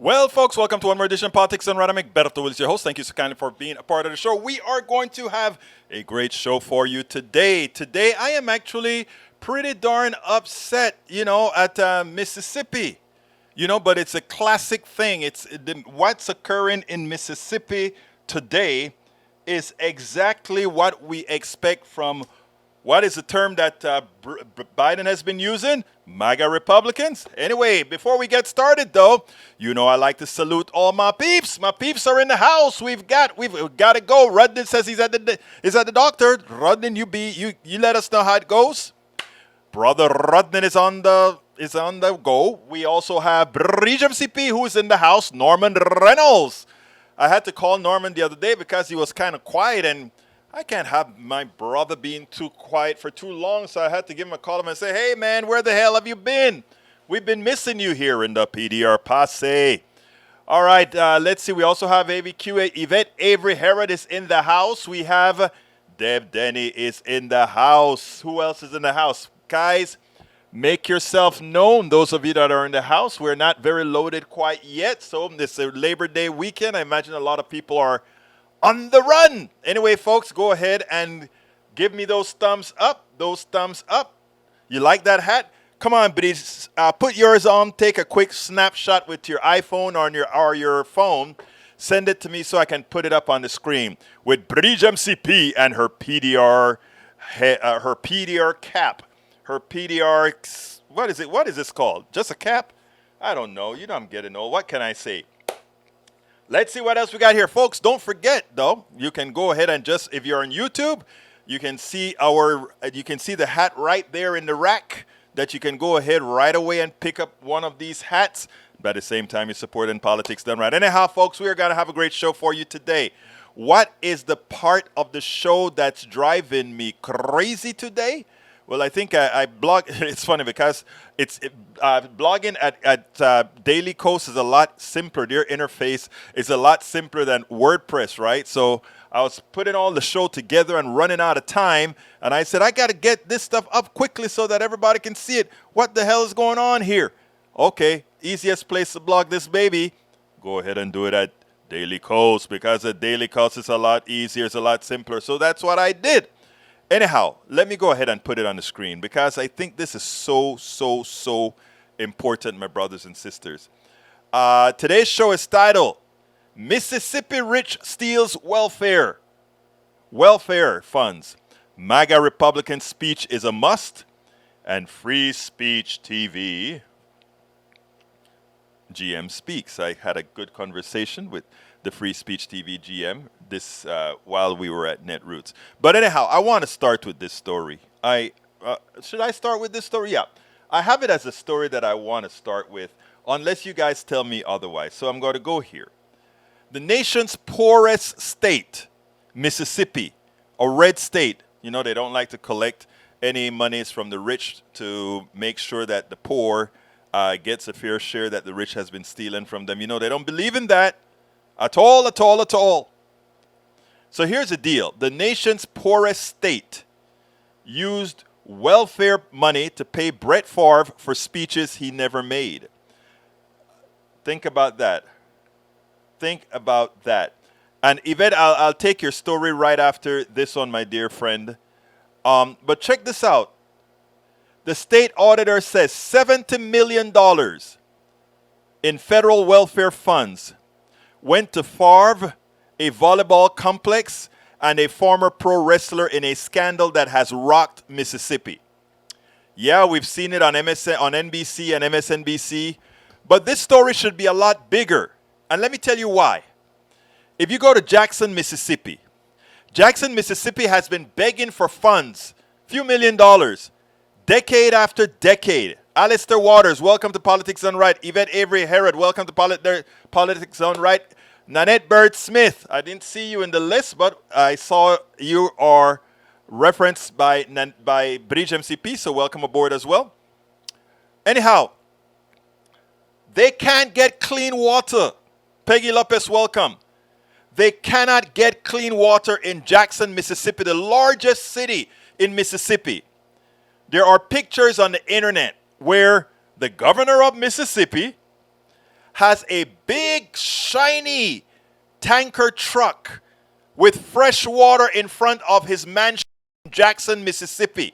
Well, folks, welcome to one more edition of Politics and Right. I'm Egberto Willis, your host. Thank you so kindly for being a part of the show. We are going to have a great show for you today. Today, I am actually pretty darn upset, at Mississippi. But it's a classic thing. What's occurring in Mississippi today is exactly what we expect from what is the term that Biden has been using? MAGA Republicans. Anyway, before we get started, though, I like to salute all my peeps. My peeps are in the house. We've got to go. Rudden says he's at the doctor. Rudden, you let us know how it goes. Brother Rudden is on the go. We also have Bridge MCP, who is in the house. Norman Reynolds. I had to call Norman the other day because he was kind of quiet, and I can't have my brother being too quiet for too long, so I had to give him a call and say, hey, man, where the hell have you been? We've been missing you here in the PDR Passe. All right, let's see. We also have AVQ. Yvette Avery Herod is in the house. We have Deb Denny is in the house. Who else is in the house? Guys, make yourself known, those of you that are in the house. We're not very loaded quite yet, so this is Labor Day weekend. I imagine a lot of people are on the run. Anyway, folks, go ahead and give me those thumbs up. Those thumbs up. You like that hat? Come on, buddies. Put yours on. Take a quick snapshot with your iPhone or your phone. Send it to me so I can put it up on the screen with Bridge MCP and her PDR cap. Her PDR, what is it? What is this called? Just a cap? I don't know. I'm getting old. What can I say? Let's see what else we got here. Folks, don't forget, though, you can go ahead and if you're on YouTube, you can see the hat right there in the rack that you can go ahead right away and pick up one of these hats. But at the same time, you're supporting Politics Done Right. Anyhow, folks, we are going to have a great show for you today. What is the part of the show that's driving me crazy today? Well, I think I blog. It's funny because blogging at Daily Kos is a lot simpler. Their interface is a lot simpler than WordPress, right? So I was putting all the show together and running out of time. And I said, I got to get this stuff up quickly so that everybody can see it. What the hell is going on here? Okay, easiest place to blog this baby. Go ahead and do it at Daily Kos because at Daily Kos is a lot easier. It's a lot simpler. So that's what I did. Anyhow, let me go ahead and put it on the screen because I think this is so important, my brothers and sisters. Today's show is titled, Mississippi Rich Steals Welfare Funds. MAGA Republican Speech is a Must. And Free Speech TV, GM Speaks. I had a good conversation with the Free Speech TV GM while we were at Netroots. But anyhow, I want to start with this story. Should I start with this story? Yeah. I have it as a story that I want to start with, unless you guys tell me otherwise. So I'm going to go here. The nation's poorest state, Mississippi, a red state. They don't like to collect any monies from the rich to make sure that the poor gets a fair share that the rich has been stealing from them. They don't believe in that. At all. So here's the deal. The nation's poorest state used welfare money to pay Brett Favre for speeches he never made. Think about that. And Yvette, I'll take your story right after this one, my dear friend. But check this out. The state auditor says $70 million in federal welfare funds went to Favre, a volleyball complex, and a former pro wrestler in a scandal that has rocked Mississippi. Yeah, we've seen it on NBC and MSNBC, but this story should be a lot bigger. And let me tell you why. If you go to Jackson, Mississippi has been begging for funds, few $1 million, decade after decade. Alistair Waters, welcome to Politics Done Right. Yvette Avery Herod, welcome to Politics Done Right. Nanette Bird Smith, I didn't see you in the list, but I saw you are referenced by Bridge MCP, so welcome aboard as well. Anyhow, they can't get clean water. Peggy Lopez, welcome. They cannot get clean water in Jackson, Mississippi, the largest city in Mississippi. There are pictures on the internet where the governor of Mississippi has a big, shiny tanker truck with fresh water in front of his mansion in Jackson, Mississippi.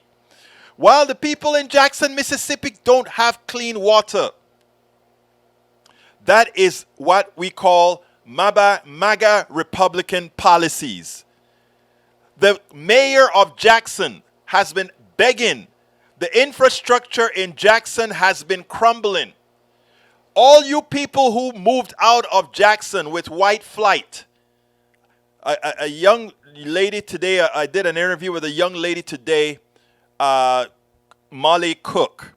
While the people in Jackson, Mississippi don't have clean water. That is what we call MAGA Republican policies. The mayor of Jackson has been begging. The infrastructure in Jackson has been crumbling. All you people who moved out of Jackson with white flight. A young lady today, I did an interview with a young lady today, Molly Cook,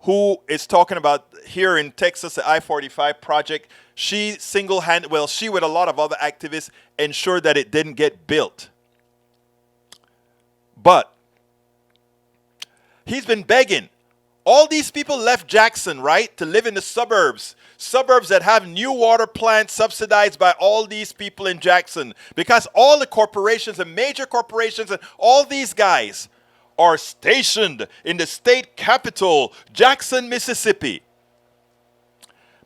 who is talking about here in Texas, the I-45 project. She single-handed, well, she with a lot of other activists ensured that it didn't get built. But he's been begging. All these people left Jackson, right, to live in the suburbs. Suburbs that have new water plants subsidized by all these people in Jackson. Because all the corporations and major corporations and all these guys are stationed in the state capital, Jackson, Mississippi.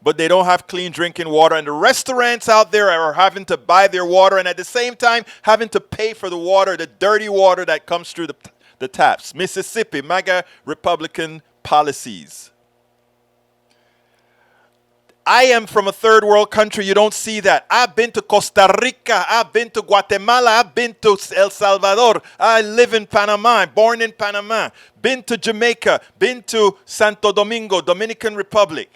But they don't have clean drinking water. And the restaurants out there are having to buy their water and at the same time having to pay for the water, the dirty water that comes through the taps. Mississippi, MAGA Republican policies. I am from a third world country. You don't see that. I've been to Costa Rica. I've been to Guatemala. I've been to El Salvador. I live in Panama. I'm born in Panama. Been to Jamaica. Been to Santo Domingo, Dominican Republic.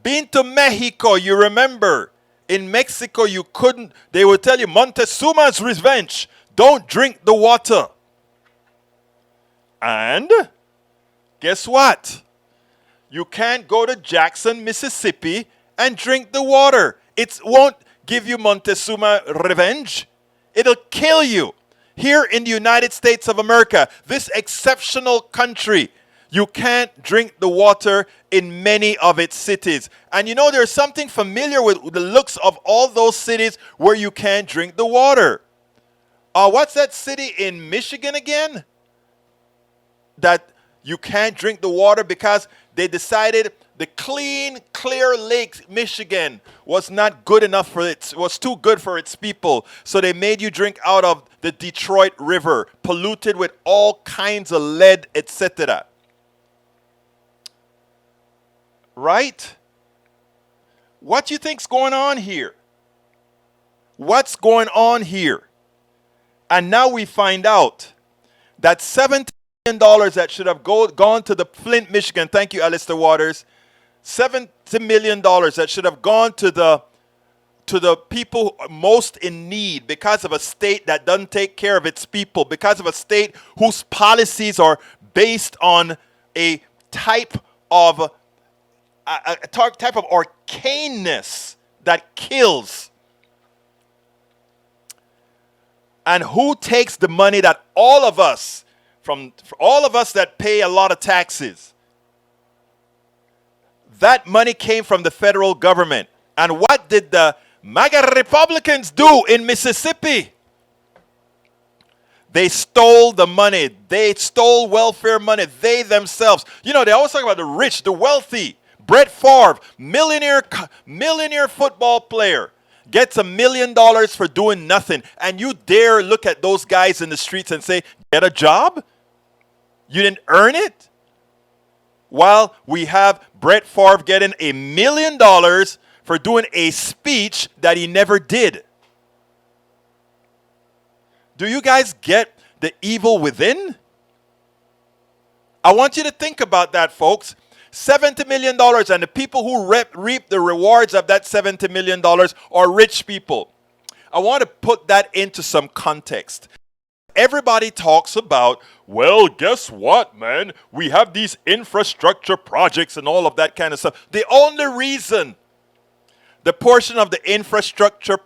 Been to Mexico. You remember, in Mexico, you couldn't, they would tell you, Montezuma's revenge. Don't drink the water. And guess what? You can't go to Jackson, Mississippi and drink the water. It won't give you Montezuma revenge. It'll kill you. Here in the United States of America, this exceptional country, you can't drink the water in many of its cities. And you know, there's something familiar with the looks of all those cities where you can't drink the water. What's that city in Michigan again? That you can't drink the water because they decided the clean, clear Lake Michigan was not good enough for it, was too good for its people. So they made you drink out of the Detroit River, polluted with all kinds of lead, etc. Right? What do you think's going on here? What's going on here? And now we find out that $17 million that should have gone to the Flint, Michigan, thank you, Alistair Waters, $70 million that should have gone to the people most in need because of a state that doesn't take care of its people, because of a state whose policies are based on a type of arcaneness that kills. And who takes the money that all of us, from all of us that pay a lot of taxes, that money came from the federal government. And what did the MAGA Republicans do in Mississippi? They stole the money. They stole welfare money. They themselves. You know, they always talk about the rich, the wealthy. Brett Favre, millionaire football player, gets $1 million for doing nothing. And you dare look at those guys in the streets and say, get a job? You didn't earn it? While we have Brett Favre getting $1 million for doing a speech that he never did. Do you guys get the evil within? I want you to think about that, folks. $70 million, and the people who reap the rewards of that $70 million are rich people. I want to put that into some context. Everybody talks about, well, guess what, man? We have these infrastructure projects and all of that kind of stuff. The only reason the portion of the infrastructure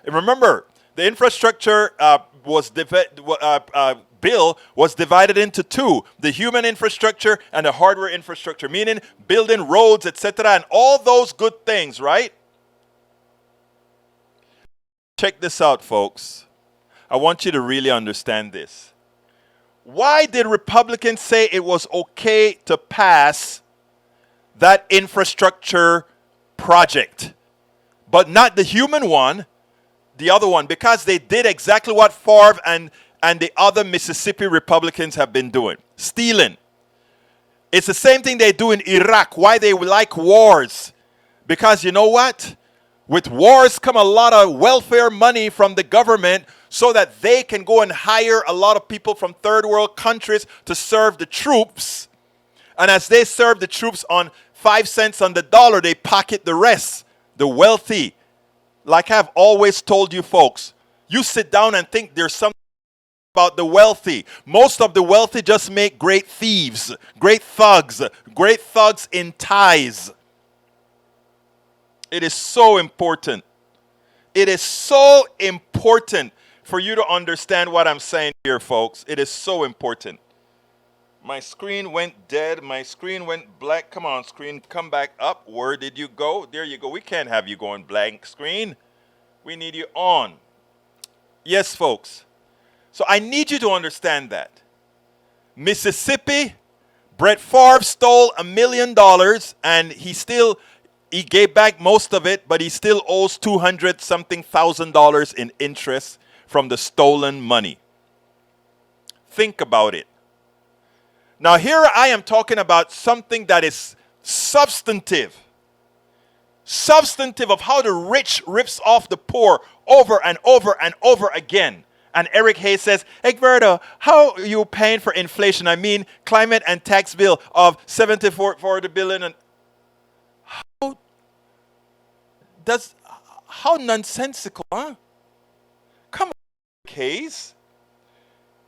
remember, the infrastructure bill was divided into two: the human infrastructure and the hardware infrastructure, meaning building roads, etc., and all those good things, right? Check this out, folks. I want you to really understand this. Why did Republicans say it was okay to pass that infrastructure project, but not the human one, the other one, because they did exactly what Favre and the other Mississippi Republicans have been doing, stealing. It's the same thing they do in Iraq. Why they like wars? Because you know what? With wars come a lot of welfare money from the government so that they can go and hire a lot of people from third world countries to serve the troops. And as they serve the troops on 5 cents on the dollar, they pocket the rest, the wealthy. Like I've always told you folks, you sit down and think there's something about the wealthy. Most of the wealthy just make great thieves, great thugs in ties. It is so important. It is so important for you to understand what I'm saying here, folks. It is so important. My screen went dead. My screen went black. Come on, screen, come back up. Where did you go? There you go. We can't have you going blank screen. We need you on. Yes, folks. So I need you to understand that. Mississippi, Brett Favre stole $1 million and he gave back most of it, but he still owes $200-something thousand in interest from the stolen money. Think about it. Now here I am talking about something that is substantive. Substantive of how the rich rips off the poor over and over and over again. And Eric Hayes says, Egberto, how are you paying for inflation? I mean, climate and tax bill of $74 billion. And how nonsensical, huh? Come on, Hayes.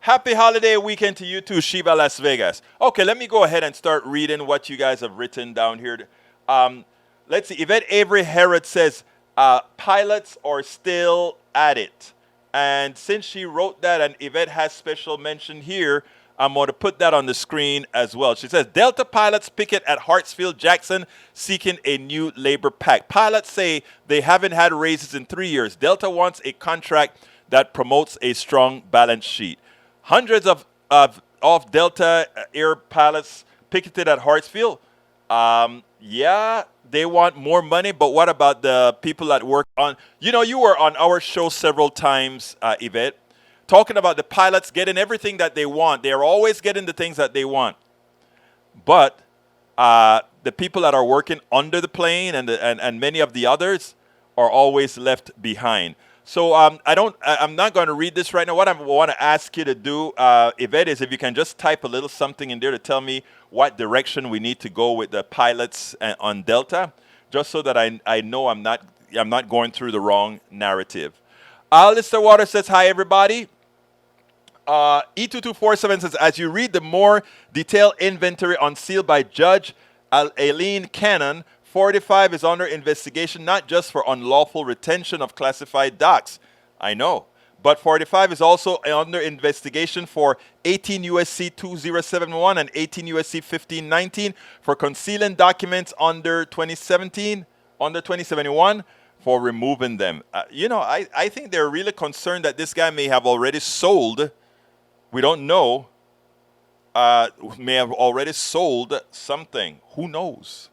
Happy holiday weekend to you too, Shiva Las Vegas. Okay, let me go ahead and start reading what you guys have written down here. Let's see. Yvette Avery Herod says, pilots are still at it. And since she wrote that and Yvette has special mention here, I'm going to put that on the screen as well. She says, Delta pilots picket at Hartsfield-Jackson seeking a new labor pact. Pilots say they haven't had raises in 3 years. Delta wants a contract that promotes a strong balance sheet. Hundreds of Delta Air pilots picketed at Hartsfield. Yeah, they want more money, but what about the people that work on... You know, you were on our show several times, Yvette, talking about the pilots getting everything that they want. They're always getting the things that they want. But the people that are working under the plane and many of the others are always left behind. So I'm not going to read this right now. What I want to ask you to do, Yvette, is if you can just type a little something in there to tell me what direction we need to go with the pilots on Delta, just so that I know I'm not going through the wrong narrative. Alistair Waters says, hi, everybody. E2247 says, as you read the more detailed inventory unsealed by Judge Aileen Cannon, 45 is under investigation not just for unlawful retention of classified docs. I know. But 45 is also under investigation for 18 U.S.C. 2071 and 18 U.S.C. 1519 for concealing documents under 2071 for removing them. I think they're really concerned that this guy may have already sold. We don't know. May have already sold something. Who knows?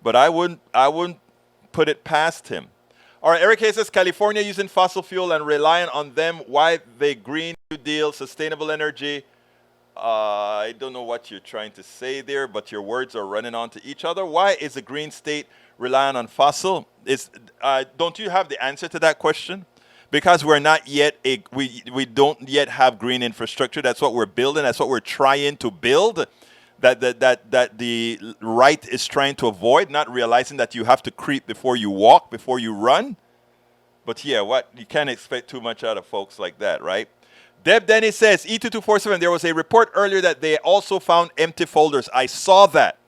But I wouldn't put it past him. All right, Eric Hayes says, California using fossil fuel and relying on them. Why the Green New Deal, sustainable energy? I don't know what you're trying to say there, but your words are running onto each other. Why is the green state relying on fossil? Don't you have the answer to that question? Because we're not yet we don't yet have green infrastructure. That's what we're building. That's what we're trying to build. That the right is trying to avoid, not realizing that you have to creep before you walk, before you run. But yeah, you can't expect too much out of folks like that, right? Deb Denny says, E2247, there was a report earlier that they also found empty folders. I saw that.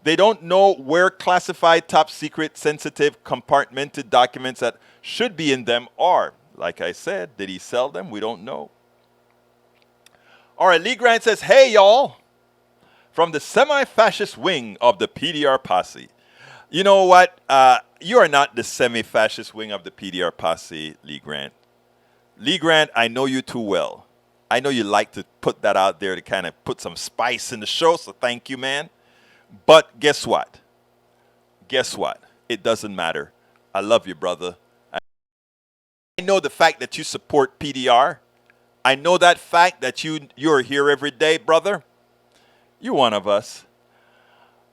They don't know where classified, top secret, sensitive, compartmented documents that should be in them are. Like I said, did he sell them? We don't know. All right, Lee Grant says, hey, y'all. From the semi-fascist wing of the PDR posse. You know what? You are not the semi-fascist wing of the PDR posse, Lee Grant. Lee Grant, I know you too well. I know you like to put that out there to kind of put some spice in the show, so thank you, man. But guess what? guess what? It doesn't matter. I love you, brother. I know the fact that you support PDR. I know that fact that you're here every day, brother. You're one of us.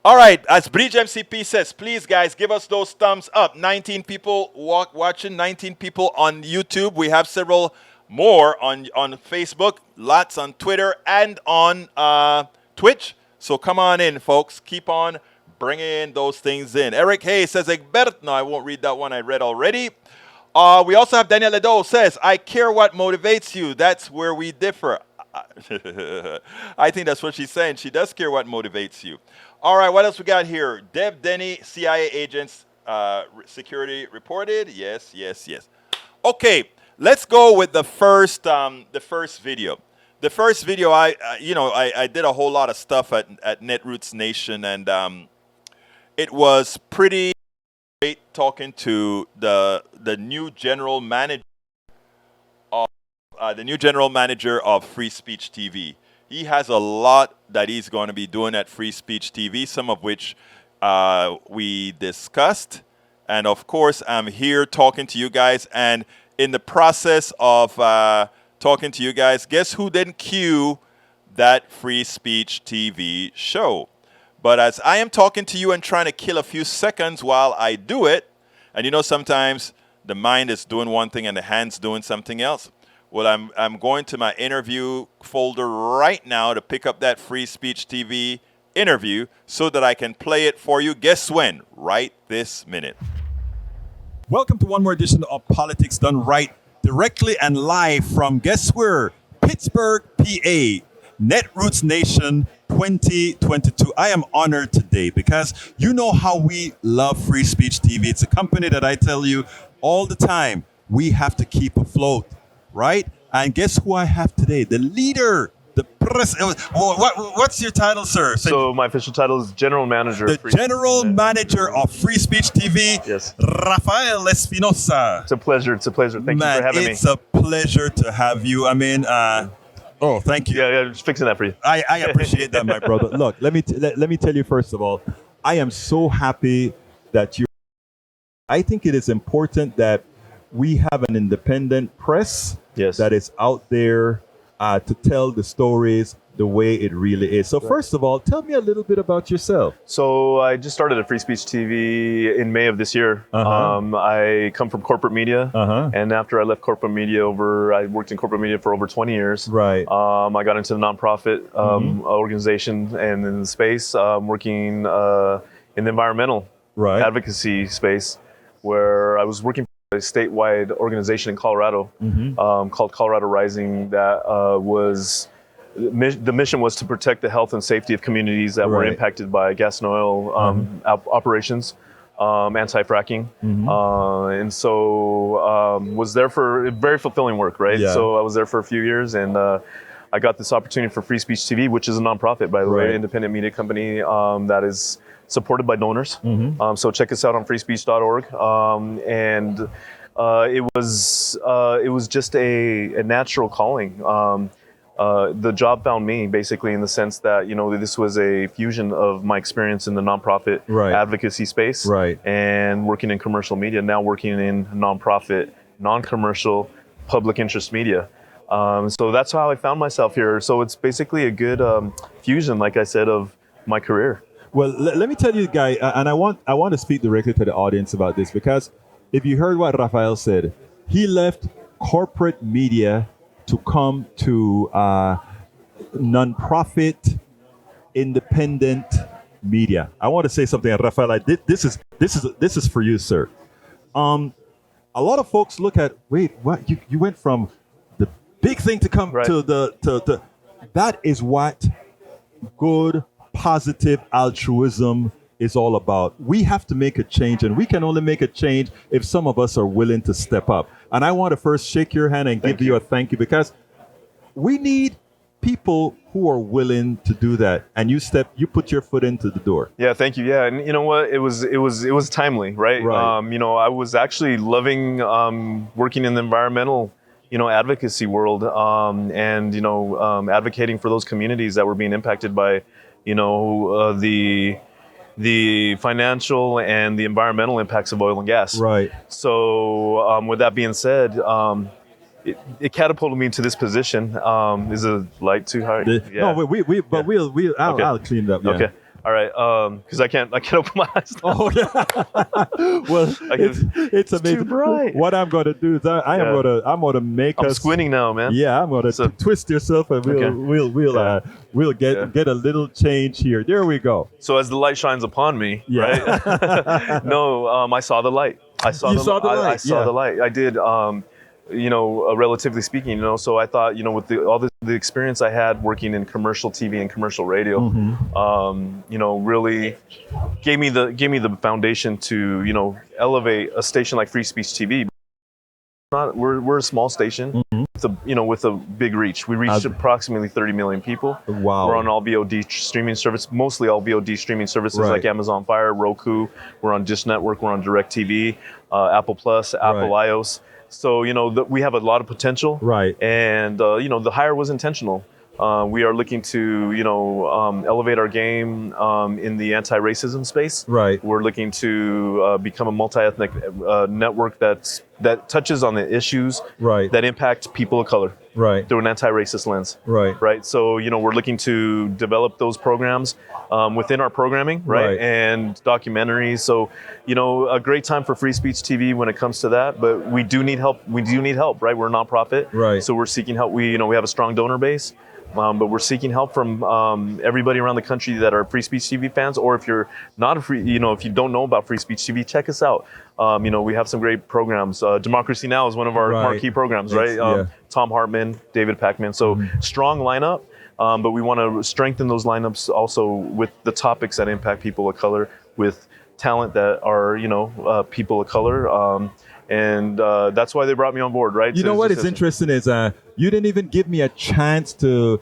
All right, as Bridge MCP says, please, guys, give us those thumbs up. 19 people watching, 19 people on YouTube. We have several more on Facebook, lots on Twitter, and on Twitch. So come on in, folks. Keep on bringing those things in. Eric Hayes says, Egbert. No, I won't read that one. I read already. We also have Daniel Ledo says, I care what motivates you. That's where we differ. I think that's what she's saying. She does care what motivates you. All right, what else we got here? Deb Denny, CIA agents, security reported. Yes. Okay, let's go with the first video. The first video, I did a whole lot of stuff at Netroots Nation, and it was pretty great talking to the new general manager of Free Speech TV. He has a lot that he's going to be doing at Free Speech TV, some of which we discussed. And of course, I'm here talking to you guys. And in the process of talking to you guys, guess who didn't cue that Free Speech TV show? But as I am talking to you and trying to kill a few seconds while I do it, and you know sometimes the mind is doing one thing and the hand's doing something else. Well, I'm going to my interview folder right now to pick up that Free Speech TV interview so that I can play it for you. Guess when? Right this minute. Welcome to one more edition of Politics Done Right, directly and live from, guess where? Pittsburgh, PA, Netroots Nation 2022. I am honored today because you know how we love Free Speech TV. It's a company that I tell you all the time, we have to keep afloat. Right? And guess who I have today? The leader, the president. What's your title, sir? So my official title is General Manager. The General Manager of Free Speech TV. Yes. Rafael Espinoza. It's a pleasure. Thank you for having me. It's a pleasure to have you. I mean, thank you. Yeah, just fixing that for you. I appreciate that, my brother. Look, let me tell you first of all, I am so happy that you. I think it is important that we have an independent press that is out there to tell the stories the way it really is. So first of all, tell me a little bit about yourself. So I just started at Free Speech TV in May of this year. I come from corporate media, and after I left corporate media I worked in corporate media for over 20 years. Right. I got into the nonprofit organization and in the space, working in the environmental advocacy space, where I was working a statewide organization in Colorado called Colorado Rising that the mission was to protect the health and safety of communities that were impacted by gas and oil operations, anti-fracking. And so was there for very fulfilling work, right? Yeah. So I was there for a few years, and I got this opportunity for Free Speech TV, which is a nonprofit, by the way, independent media company that is supported by donors. So check us out on freespeech.org. And it was just a natural calling. The job found me, basically, in the sense that, this was a fusion of my experience in the nonprofit advocacy space and working in commercial media, now working in nonprofit, non-commercial, public interest media. So that's how I found myself here. So it's basically a good fusion, like I said, of my career. Well, let me tell you, Guy, and I want to speak directly to the audience about this, because if you heard what Rafael said, he left corporate media to come to nonprofit, independent media. I want to say something, Rafael. This is for you, sir. A lot of folks look at, wait, what? You went from the big thing to come to the that is what good, positive altruism is all about. We have to make a change, and we can only make a change if some of us are willing to step up. And I want to first shake your hand and give you a thank you, because we need people who are willing to do that. And you put your foot into the door. Yeah, thank you. Yeah, and you know what? It was timely, right? I was actually loving working in the environmental advocacy world, and advocating for those communities that were being impacted by the the financial and the environmental impacts of oil and gas. Right. So with that being said, it catapulted me to this position. Is the light too high? No, I'll clean it up. Yeah. Okay. All right. Because I can't open my eyes now. Oh, yeah. Well, it's amazing. too bright. What I'm going to do is I'm going to make I'm us squinting now, man. Yeah, I'm going to twist yourself, and we'll get a little change here. There we go. So as the light shines upon me, right? No, I saw the light. I saw the light. I did. Relatively speaking, so I thought, with all the experience I had working in commercial TV and commercial radio, really gave me the foundation to, elevate a station like Free Speech TV. We're a small station with a big reach. We reach approximately 30 million people. Wow. We're on all VOD streaming service, mostly all VOD streaming services like Amazon Fire, Roku. We're on Dish Network. We're on DirecTV, Apple Plus, Apple iOS. So, we have a lot of potential. Right. And, the hire was intentional. We are looking to, elevate our game in the anti-racism space. Right. We're looking to become a multi-ethnic network that touches on the issues that impact people of color. Right. Through an anti-racist lens. Right. Right. So, we're looking to develop those programs within our programming, right? And documentaries. So, a great time for Free Speech TV when it comes to that. But we do need help. Right? We're a nonprofit. Right. So we're seeking help. We have a strong donor base. But we're seeking help from everybody around the country that are Free Speech TV fans, or if you're not if you don't know about Free Speech TV, check us out. We have some great programs. Democracy Now! Is one of our marquee programs, right? Tom Hartman, David Pacman. So strong lineup, but we want to strengthen those lineups also with the topics that impact people of color, with talent that are people of color. And that's why they brought me on board, right? You know what is interesting is you didn't even give me a chance to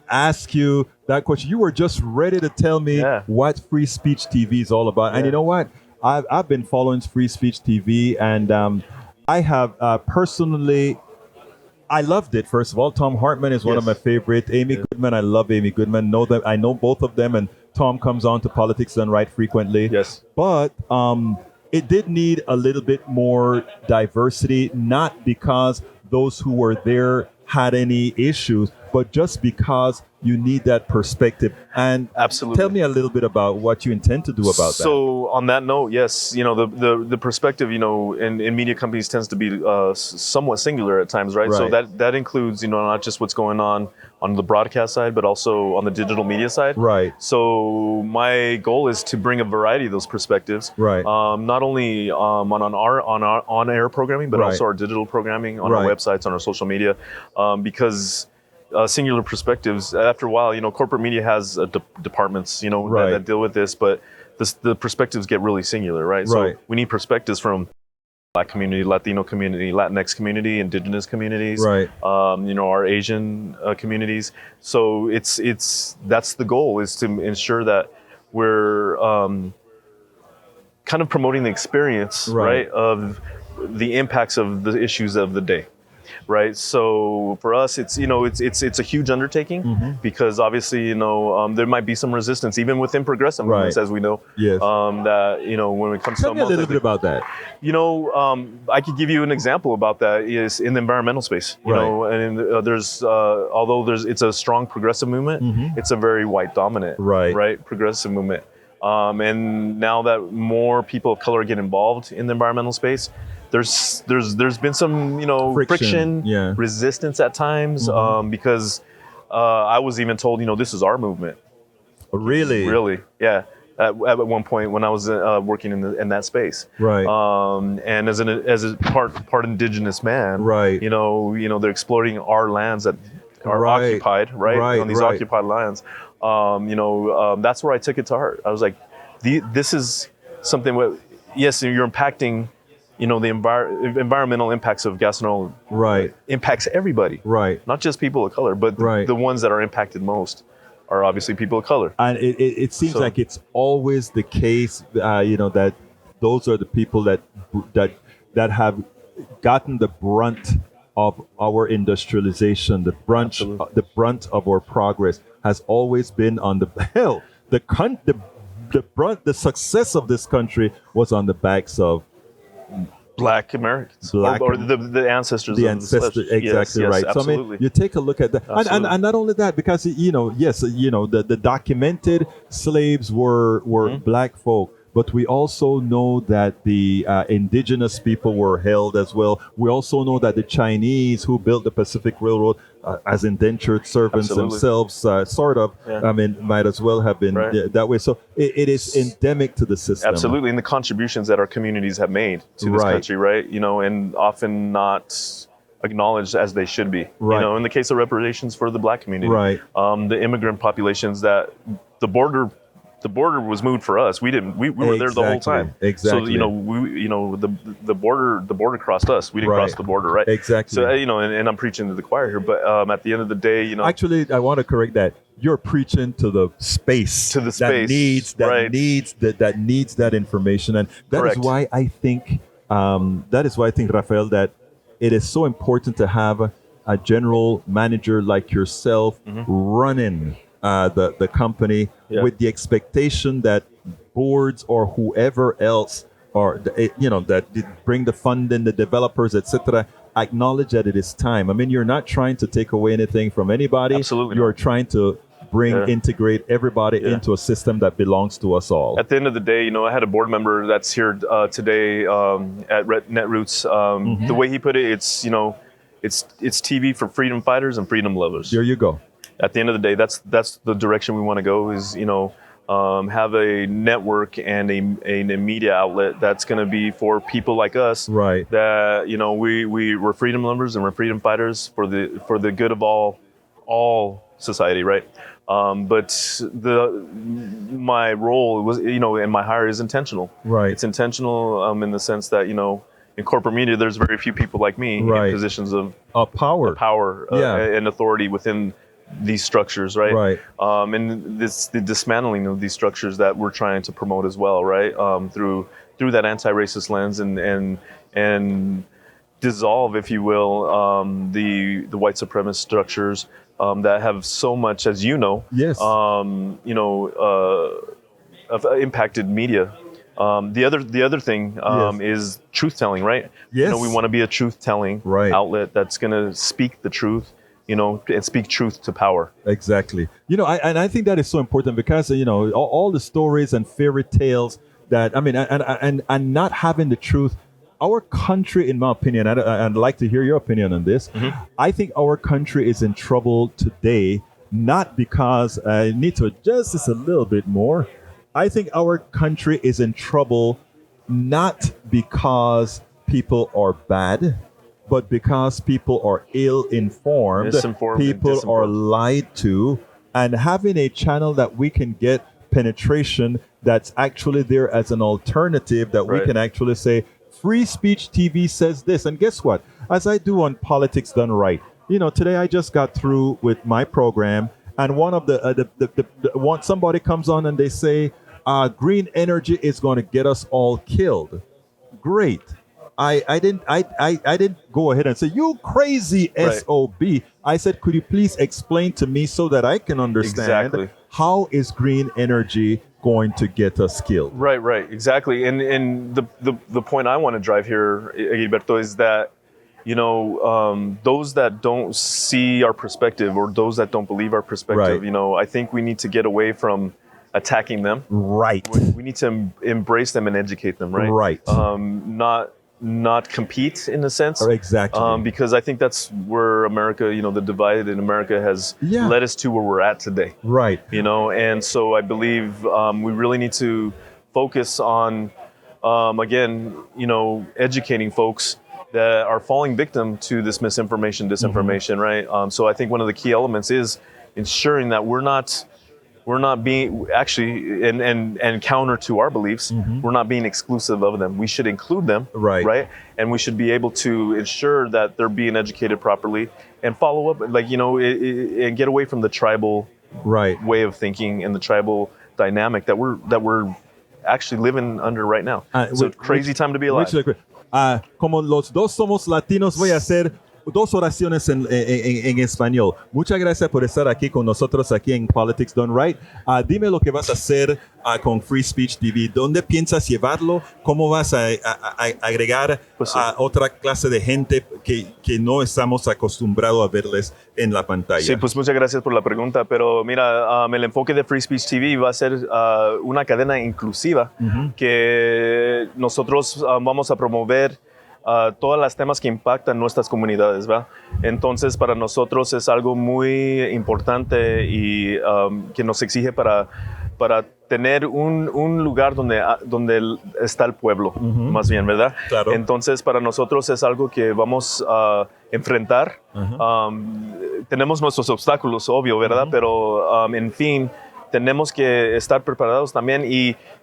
ask you that question. You were just ready to tell me what Free Speech TV is all about. And you know what? I've been following Free Speech TV, and I have personally, I loved it. First of all, Tom Hartman is one of my favorite. Amy Goodman, I love Amy Goodman. I know both of them, and Tom comes on to Politics Done Right frequently. Yes. But it did need a little bit more diversity, not because those who were there had any issues, but just because you need that perspective. And absolutely, tell me a little bit about what you intend to do about that. So on that note, yes, the perspective, in media companies tends to be somewhat singular at times, right? So that includes, not just what's going on the broadcast side, but also on the digital media side. Right. So my goal is to bring a variety of those perspectives. Right. Not only on our on-air programming, but also our digital programming on our websites, on our social media, because singular perspectives, after a while, corporate media has departments, that deal with this, but the perspectives get really singular, right? So we need perspectives from Black community, Latino community, Latinx community, indigenous communities, our Asian communities. So that's the goal, is to ensure that we're kind of promoting the experience, of the impacts of the issues of the day. Right. So for us, it's a huge undertaking, because obviously, there might be some resistance even within progressive movements, as we know. Yes. That, when it comes Tell to me a little bit about that. I could give you an example about that is in the environmental space, and there's, although it's a strong progressive movement, it's a very white dominant, progressive movement. And now that more people of color get involved in the environmental space, there's been some friction, resistance at times, because I was even told this is our movement. Really, yeah. At one point when I was working in that space, and as a part indigenous man, they're exploiting our lands that are occupied, on these occupied lands. That's where I took it to heart. I was like, this is something where, yes, you're impacting. The environmental impacts of gas and oil impacts everybody, not just people of color, but the ones that are impacted most are obviously people of color. And it seems like it's always the case, that those are the people that have gotten the brunt of our industrialization, the brunt of our progress has always been on the hill. The the success of this country was on the backs of Black Americans, Black- or the ancestors. the of ancestor, slaves. exactly Yes, right. So I absolutely. mean, you take a look at that, and Absolutely. not only that, because yes, the documented slaves were Mm-hmm. black folk, but we also know that the indigenous people were held as well. We also know that the Chinese who built the Pacific Railroad as indentured servants Absolutely. themselves, sort of. Yeah. I mean, might as well have been Right. that way. So it is endemic to the system. Absolutely, and the contributions that our communities have made to this Right. country, right? And often not acknowledged as they should be. Right. In the case of reparations for the Black community, Right. The immigrant populations that the border was moved for us. We didn't. We were there the whole Exactly. time. Exactly. So the border crossed us. We didn't Right. cross the border, right? Exactly. So and I'm preaching to the choir here, but at the end of the day, Actually, I want to correct that. You're preaching to the space To the space, right. that needs that information, and that is Correct. why I think Rafael, that it is so important to have a general manager like yourself running the company Yeah. with the expectation that boards or whoever else or that bring the funding, the developers, etc., acknowledge that it is time. I mean, you're not trying to take away anything from anybody. Absolutely You're not. trying to integrate everybody Yeah. into a system that belongs to us all. At the end of the day, I had a board member that's here today at Netroots. The way he put it, it's TV for freedom fighters and freedom lovers. There you go. At the end of the day, that's the direction we want to go. Is have a network and a media outlet that's going to be for people like us. Right. That we're freedom lovers and we're freedom fighters for the good of all society, right? But my role was, and my hire is intentional. Right. It's intentional in the sense that, in corporate media, there's very few people like me Right. in positions of Power. Yeah. and authority within these structures, right? Right. And the dismantling of these structures that we're trying to promote as well, right? Through that anti-racist lens and dissolve, if you will, the white supremacist structures that have so much, as Yes. impacted media. The other thing Yes. is truth telling, right? Yes. We want to be a truth telling Right. outlet that's going to speak the truth, and speak truth to power. Exactly. I think that is so important because all the stories and fairy tales that and not having the truth. Our country, in my opinion, I'd like to hear your opinion on this. I think our country is in trouble today, not because I need to adjust this a little bit more. I think our country is in trouble not because people are bad, but because people are ill-informed, Misinformed and people are disinformed. lied to, and having a channel that we can get penetration that's actually there as an alternative that we Right. can actually say, Free Speech TV says this. And guess what? As I do on Politics Done Right, today I just got through with my program, and one of somebody comes on and they say, green energy is going to get us all killed. Great. I didn't go ahead and say, you crazy Right. SOB. I said, could you please explain to me so that I can understand Exactly. how is green energy going to get us killed? Right, exactly. And the point I want to drive here, Gilberto, is that those that don't see our perspective or those that don't believe our perspective, Right. I think we need to get away from attacking them. Right. We need to embrace them and educate them, right? Right. Not compete in a sense. Exactly. Because I think that's where America, the divide in America has Yeah. led us to where we're at today. Right. And so I believe we really need to focus on, again, educating folks that are falling victim to this misinformation, disinformation, right? So I think one of the key elements is ensuring that we're not being actually, and counter to our beliefs, we're not being exclusive of them. We should include them, Right. And we should be able to ensure that they're being educated properly and follow up, and get away from the tribal Right. way of thinking and the tribal dynamic that we're actually living under right now. It's a crazy time to be alive. Como los dos somos latinos, voy a hacer dos oraciones en español. Muchas gracias por estar aquí con nosotros aquí en Politics Done Right. Dime lo que vas a hacer con Free Speech TV. ¿Dónde piensas llevarlo? ¿Cómo vas a agregar a otra clase de gente que no estamos acostumbrados a verles en la pantalla? Sí, pues muchas gracias por la pregunta, pero mira, el enfoque de Free Speech TV va a ser una cadena inclusiva que nosotros vamos a promover todos los temas que impactan nuestras comunidades, ¿va? Entonces, para nosotros es algo muy importante y que nos exige para tener un lugar donde está el pueblo, más bien, ¿verdad? Claro. Entonces, para nosotros es algo que vamos a enfrentar. Tenemos nuestros obstáculos, obvio, ¿verdad? Pero, en fin, tenemos que estar preparados también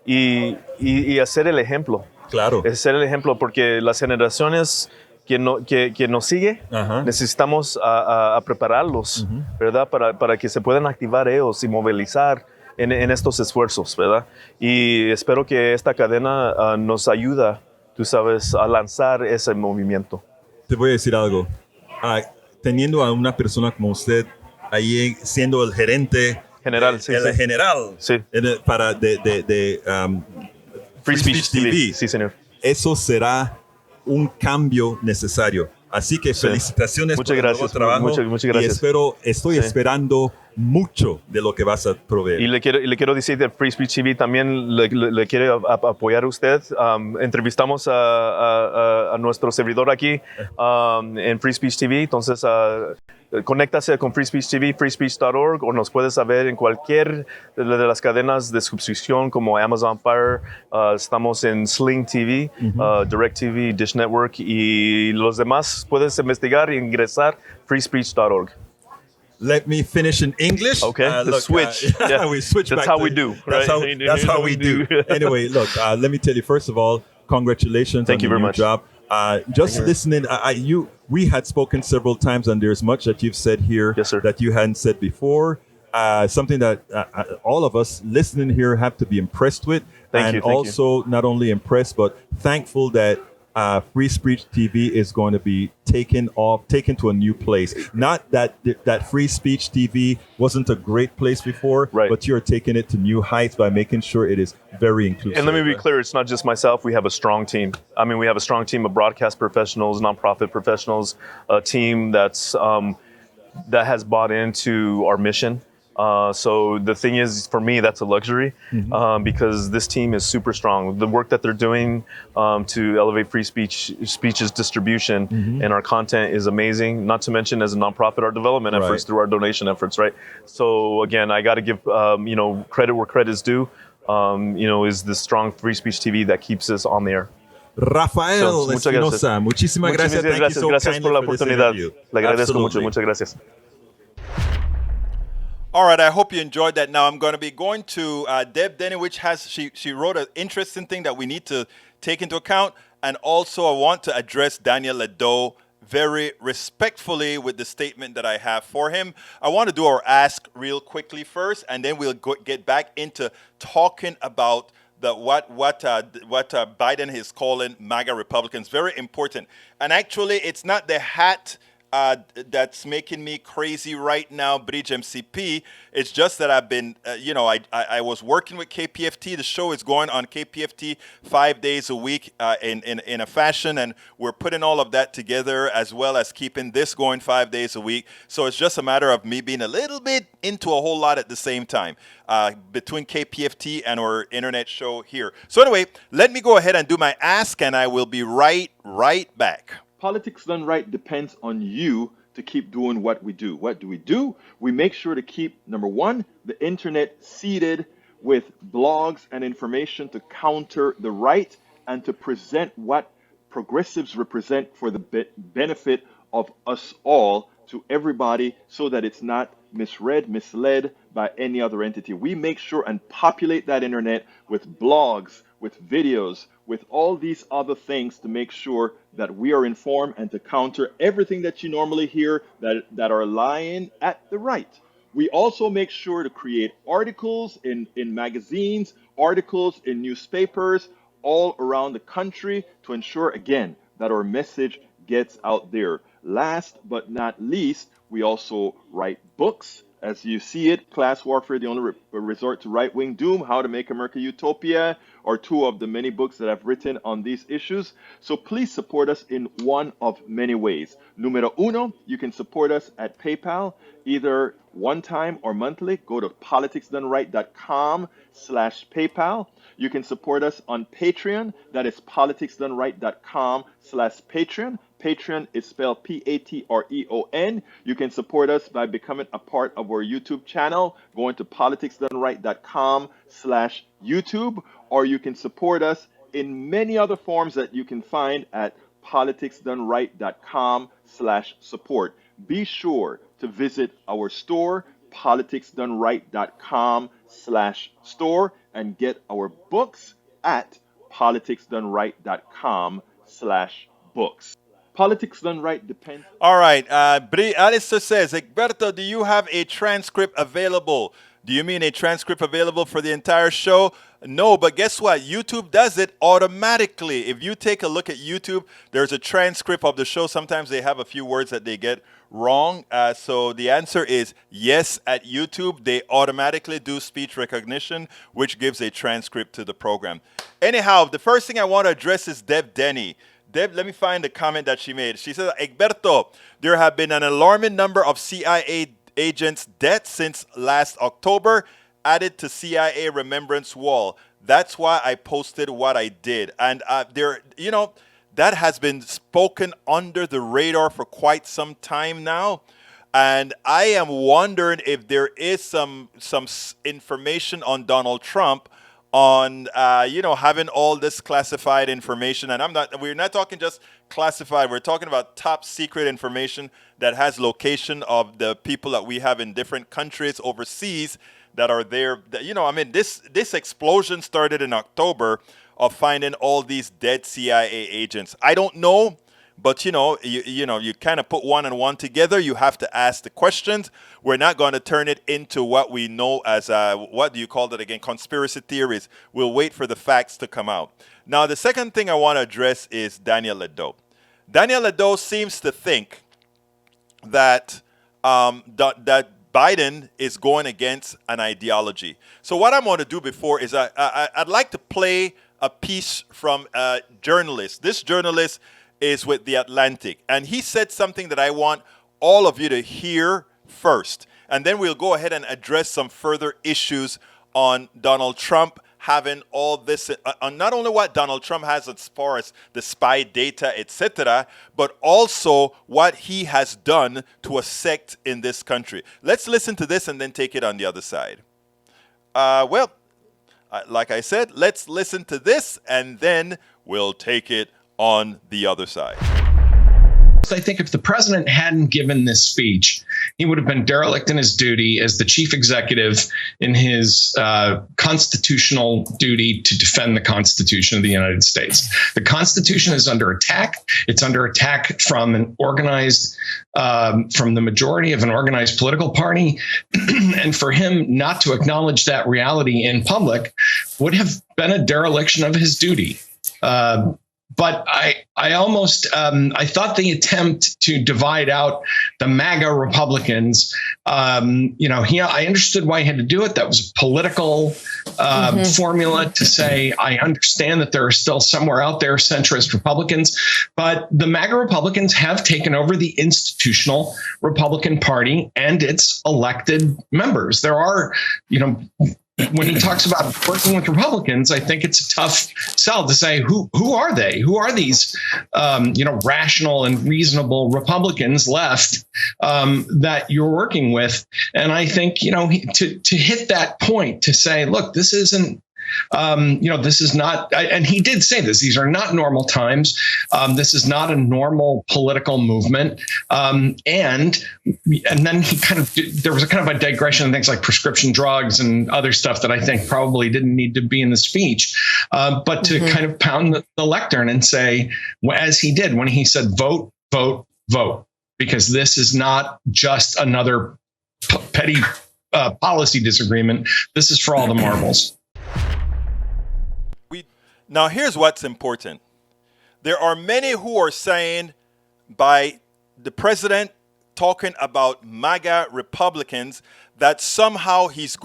y hacer el ejemplo. Claro. Hacer el ejemplo, porque las generaciones que nos sigue, necesitamos a prepararlos, ¿verdad? Para que se puedan activar ellos y movilizar en estos esfuerzos, ¿verdad? Y espero que esta cadena nos ayuda, tú sabes, a lanzar ese movimiento. Te voy a decir algo. Teniendo a una persona como usted ahí siendo el gerente general, general para Free Speech TV. Sí, señor. Eso será un cambio necesario. Así que felicitaciones por el nuevo trabajo. Muchas gracias. Y estoy esperando mucho de lo que vas a proveer. Y le quiero decir de Free Speech TV también le quiero apoyar a usted. Entrevistamos a nuestro servidor aquí en Free Speech TV. Entonces, conéctase con Free Speech TV, freespeech.org, o nos puedes ver en cualquier de las cadenas de suscripción como Amazon Fire. Estamos en Sling TV, Direct TV, Dish Network y los demás. Puedes investigar e ingresar freespeech.org. Let me finish in English. Okay, switch. Yeah. We switch that's back. How we do, right? That's how we do. Anyway, look, let me tell you, first of all, congratulations on your new job. Just listening, we had spoken several times, and there's much that you've said here that you hadn't said before. Something that all of us listening here have to be impressed with. Thank you. Not only impressed, but thankful that Free Speech TV is going to be taken to a new place. Not that Free Speech TV wasn't a great place before, but you're taking it to new heights by making sure it is very inclusive. And let me be clear, it's not just myself. We have a strong team. I mean, we have a strong team of broadcast professionals, nonprofit professionals, a team that has bought into our mission. So the thing is, for me, that's a luxury because this team is super strong. The work that they're doing to elevate free speech's distribution and our content is amazing. Not to mention, as a nonprofit, our development efforts through our donation efforts, right? So again, I got to give credit where credit is due. Is the strong Free Speech TV that keeps us on the air. Rafael Espinoza, muchísimas gracias. Gracias por la oportunidad. Le agradezco mucho. Muchas gracias. All right, I hope you enjoyed that. Now I'm going to be going to Deb Denny, which she wrote an interesting thing that we need to take into account. And also I want to address Daniel Ledo very respectfully with the statement that I have for him. I want to do our ask real quickly first, and then we'll get back into talking about what Biden is calling MAGA Republicans. Very important. And actually, it's not the hat that's making me crazy right now, Bridge MCP. It's just that I've been, I was working with KPFT. The show is going on KPFT 5 days a week in a fashion, and we're putting all of that together as well as keeping this going 5 days a week. So it's just a matter of me being a little bit into a whole lot at the same time between KPFT and our internet show here. So anyway, let me go ahead and do my ask, and I will be right back. Politics Done Right depends on you to keep doing what we do. What do? We make sure to keep, number one, the internet seeded with blogs and information to counter the right and to present what progressives represent for the benefit of us all to everybody so that it's not misread, misled by any other entity. We make sure and populate that internet with blogs, with videos, with all these other things to make sure that we are informed and to counter everything that you normally hear that are lying at the right. We also make sure to create articles in magazines, articles in newspapers all around the country to ensure, again, that our message gets out there. Last but not least, we also write books. As you see it, Class Warfare, the only resort to right-wing doom, How to Make America Utopia, are two of the many books that I've written on these issues. So please support us in one of many ways. Numero uno, you can support us at PayPal, either one time or monthly. Go to politicsdoneright.com/PayPal. You can support us on Patreon. That is politicsdoneright.com/Patreon. Patreon is spelled Patreon. You can support us by becoming a part of our YouTube channel, going to politicsdoneright.com/YouTube, or you can support us in many other forms that you can find at politicsdoneright.com/support. Be sure to visit our store, politicsdoneright.com/store, and get our books at politicsdoneright.com/books. Politics Done Right depends. All right. Alistair says, Egberto, do you have a transcript available? Do you mean a transcript available for the entire show? No, but guess what? YouTube does it automatically. If you take a look at YouTube, there's a transcript of the show. Sometimes they have a few words that they get wrong. So the answer is yes, at YouTube, they automatically do speech recognition, which gives a transcript to the program. Anyhow, the first thing I want to address is Deb Denny. Deb, let me find the comment that she made. She says, Egberto, there have been an alarming number of CIA agents' deaths since last October, added to CIA Remembrance Wall. That's why I posted what I did. And that has been spoken under the radar for quite some time now. And I am wondering if there is some information on Donald Trump on having all this classified information. And we're not talking just classified, we're talking about top secret information that has location of the people that we have in different countries overseas that are there. This explosion started in October of finding all these dead CIA agents. I don't know, but you kind of put one and one together. You have to ask the questions. We're not going to turn it into what we know as what do you call that again? Conspiracy theories. We'll wait for the facts to come out. Now, the second thing I want to address is Daniel Ledo. Daniel Ledo seems to think that that Biden is going against an ideology. So what I'm going to do before is I'd like to play a piece from a journalist. This journalist is with The Atlantic, and he said something that I want all of you to hear first, and then we'll go ahead and address some further issues on Donald Trump having all this, on not only what Donald Trump has as far as the spy data, etc., but also what he has done to a sect in this country. Let's listen to this and then take it on the other side. Like I said, let's listen to this and then we'll take it on the other side. I think if the president hadn't given this speech, he would have been derelict in his duty as the chief executive in his constitutional duty to defend the Constitution of the United States. The Constitution is under attack. It's under attack from an organized, from the majority of an organized political party. And for him not to acknowledge that reality in public would have been a dereliction of his duty. But I thought the attempt to divide out the MAGA Republicans, I understood why he had to do it. That was a political formula to say, I understand that there are still somewhere out there centrist Republicans, but the MAGA Republicans have taken over the institutional Republican Party and its elected members. There are, when he talks about working with Republicans, I think it's a tough sell to say, who are they? Who are these, rational and reasonable Republicans left that you're working with? And I think, to hit that point, to say, look, this isn't, this is not, and he did say this, these are not normal times. This is not a normal political movement. And then he there was a kind of a digression in things like prescription drugs and other stuff that I think probably didn't need to be in the speech. But to kind of pound the lectern and say, as he did when he said, vote, vote, vote, because this is not just another petty policy disagreement. This is for all the marbles. Now, here's what's important. There are many who are saying by the president talking about MAGA Republicans, that somehow he's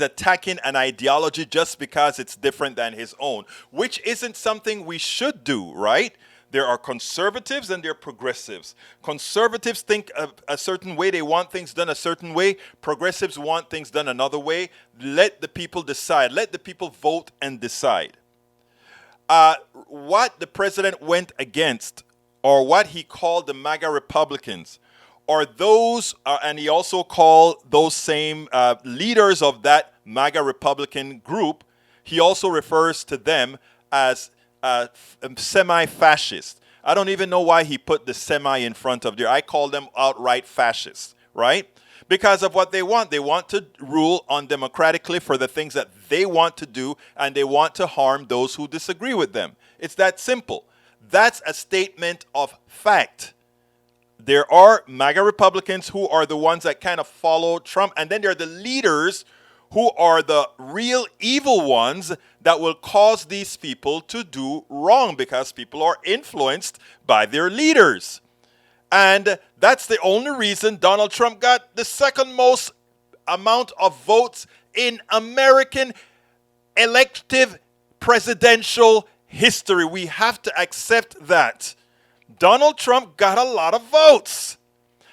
attacking an ideology just because it's different than his own, which isn't something we should do, right? There are conservatives and there are progressives. Conservatives think a certain way, they want things done a certain way. Progressives want things done another way. Let the people decide. Let the people vote and decide. What the president went against, or what he called the MAGA Republicans, are those, and he also called those same leaders of that MAGA Republican group, he also refers to them as semi-fascist. I don't even know why he put the semi in front of there. I call them outright fascists, right? Because of what they want. They want to rule undemocratically for the things that they want to do, and they want to harm those who disagree with them. It's that simple. That's a statement of fact. There are MAGA Republicans who are the ones that kind of follow Trump, and then there are the leaders who are the real evil ones that will cause these people to do wrong because people are influenced by their leaders. And that's the only reason Donald Trump got the second most amount of votes in American elective presidential history. We have to accept that. Donald Trump got a lot of votes.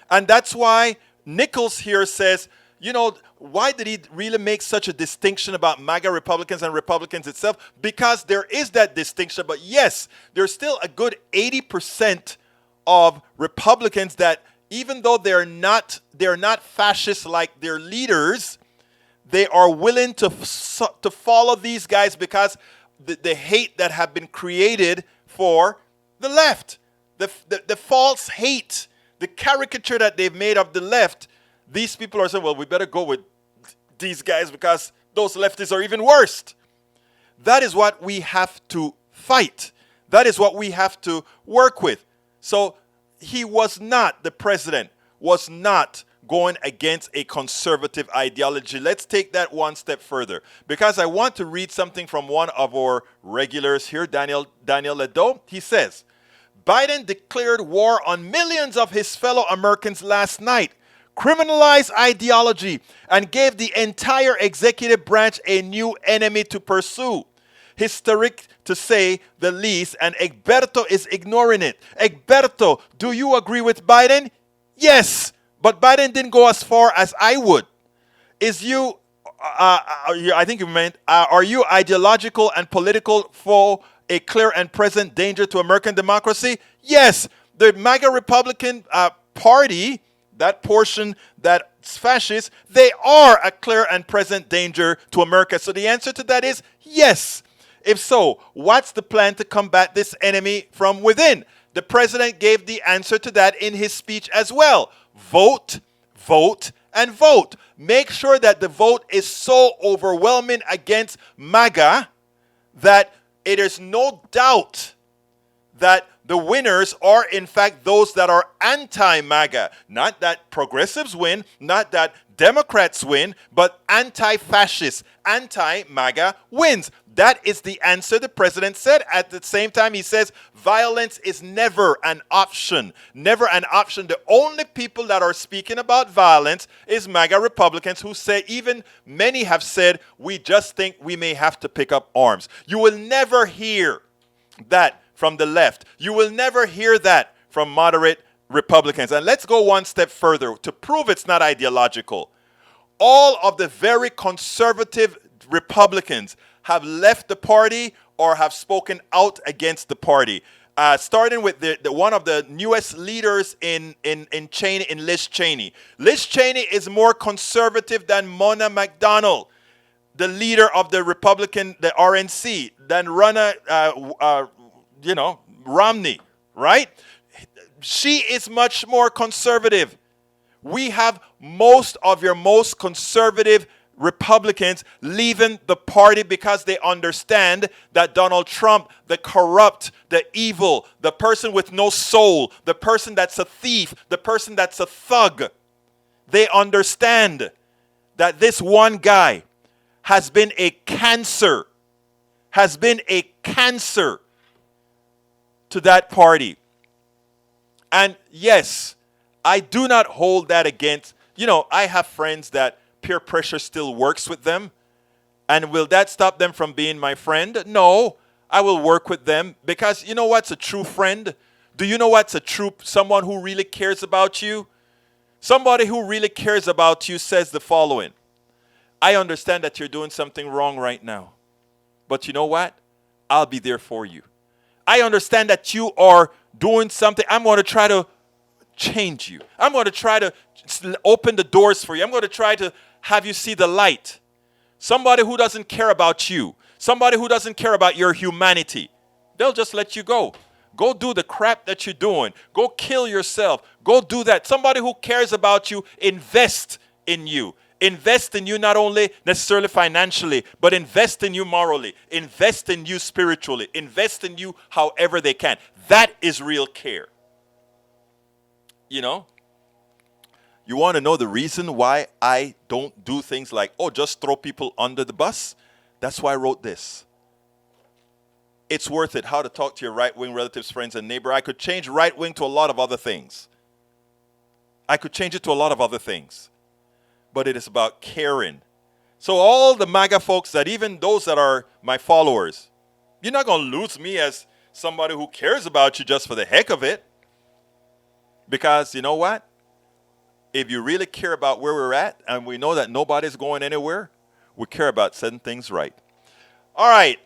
And that's why Nichols here says, you know, why did he really make such a distinction about MAGA Republicans and Republicans itself? Because there is that distinction. But yes, there's still a good 80% of Republicans that, even though they're not fascist like their leaders, they are willing to follow these guys because the hate that have been created for the left, the false hate, the caricature that they've made of the left. These people are saying, well, we better go with these guys because those leftists are even worse. That is what we have to fight. That is what we have to work with. So the president was not going against a conservative ideology. Let's take that one step further, because I want to read something from one of our regulars here, Daniel Ledo. He says, Biden declared war on millions of his fellow Americans last night, criminalized ideology, and gave the entire executive branch a new enemy to pursue. Historic to say the least, and Egberto is ignoring it. Egberto, do you agree with Biden? Yes, but Biden didn't go as far as I would. I think you meant, are you ideological and political for a clear and present danger to American democracy? Yes, the MAGA Republican Party, that portion that's fascist, they are a clear and present danger to America. So the answer to that is yes. If so, what's the plan to combat this enemy from within? The president gave the answer to that in his speech as well. Vote, vote, and vote. Make sure that the vote is so overwhelming against MAGA that it is no doubt that the winners are, in fact, those that are anti-MAGA. Not that progressives win, not that Democrats win, but anti-fascist, anti-MAGA wins. That is the answer the president said. At the same time, he says violence is never an option. Never an option. The only people that are speaking about violence is MAGA Republicans, who say, even many have said, we just think we may have to pick up arms. You will never hear that from the left. You will never hear that from moderate Republicans. And let's go one step further to prove it's not ideological. All of the very conservative Republicans have left the party or have spoken out against the party. Starting with the one of the newest leaders in Cheney, in Liz Cheney. Liz Cheney is more conservative than Mona McDonald, the leader of the Republican, the RNC, than Romney, right? She is much more conservative. We have most of your most conservative Republicans leaving the party because they understand that Donald Trump, the corrupt, the evil, the person with no soul, the person that's a thief, the person that's a thug, they understand that this one guy has been a cancer to that party. And yes, I do not hold that against, I have friends that peer pressure still works with them. And will that stop them from being my friend? No, I will work with them because you know what's a true friend? Do you know what's a true someone who really cares about you? Somebody who really cares about you says the following: I understand that you're doing something wrong right now, but you know what? I'll be there for you. I understand that you are doing something. I'm going to try to change you. I'm going to try to open the doors for you. I'm going to try to have you see the light. Somebody who doesn't care about you, somebody who doesn't care about your humanity, they'll just let you go. Go do the crap that you're doing. Go kill yourself. Go do that. Somebody who cares about you, invest in you. Invest in you not only necessarily financially, but invest in you morally. Invest in you spiritually. Invest in you however they can. That is real care. You want to know the reason why I don't do things like, just throw people under the bus? That's why I wrote this. It's worth it how to talk to your right-wing relatives, friends, and neighbor. I could change right-wing to a lot of other things. I could change it to a lot of other things. But it is about caring. So all the MAGA folks, that even those that are my followers, you're not going to lose me as somebody who cares about you just for the heck of it. Because you know what? If you really care about where we're at, and we know that nobody's going anywhere, we care about setting things right. All right.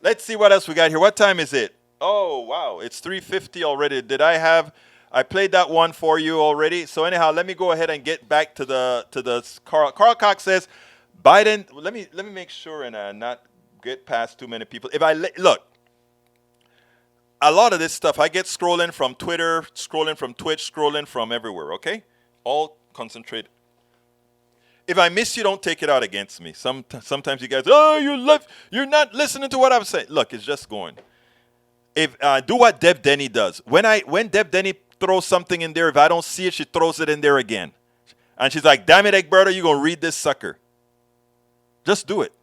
Let's see what else we got here. What time is it? Oh, wow. It's 3:50 already. I played that one for you already. So anyhow, let me go ahead and get back to the Carl Cox says, Biden, let me make sure and not get past too many people. Look, a lot of this stuff, I get scrolling from Twitter, scrolling from Twitch, scrolling from everywhere, okay? All concentrate. If I miss you, don't take it out against me. Sometimes you guys, you're not listening to what I'm saying. Look, it's just going. If do what Deb Denny does. When Deb Denny throws something in there, if I don't see it, she throws it in there again. And she's like, damn it, Egberto, you're going to read this sucker. Just do it.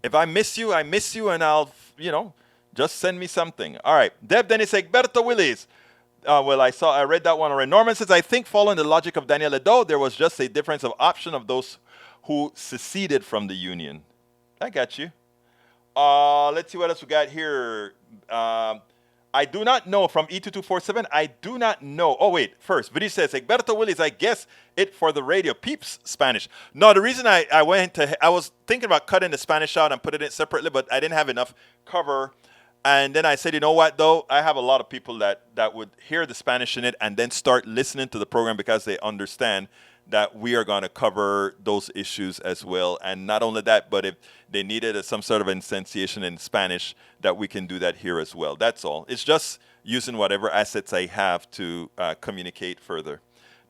If I miss you, and I'll, just send me something. All right. Deb Denny says, Egberto Willis. I read that one already. Norman says, I think following the logic of Daniel Edo, there was just a difference of option of those who seceded from the union. I got you. Let's see what else we got here. I do not know from E2247. I do not know. Oh, wait. First, Vidi says, Egberto Willis, I guess it for the radio. Peeps Spanish. No, the reason I was thinking about cutting the Spanish out and putting it separately, but I didn't have enough cover. And then I said, you know what, though? I have a lot of people that would hear the Spanish in it and then start listening to the program because they understand that we are going to cover those issues as well. And not only that, but if they needed some sort of instantiation in Spanish, that we can do that here as well. That's all. It's just using whatever assets I have to communicate further.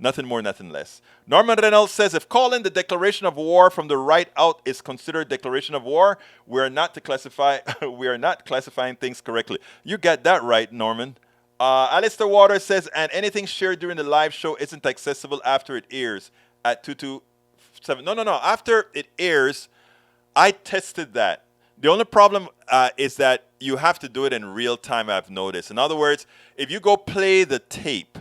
Nothing more, nothing less. Norman Reynolds says, if calling the declaration of war from the right out is considered declaration of war, we are not classifying things correctly. You got that right, Norman. Alistair Waters says, and anything shared during the live show isn't accessible after it airs at 227. No. After it airs, I tested that. The only problem is that you have to do it in real time, I've noticed. In other words, if you go play the tape,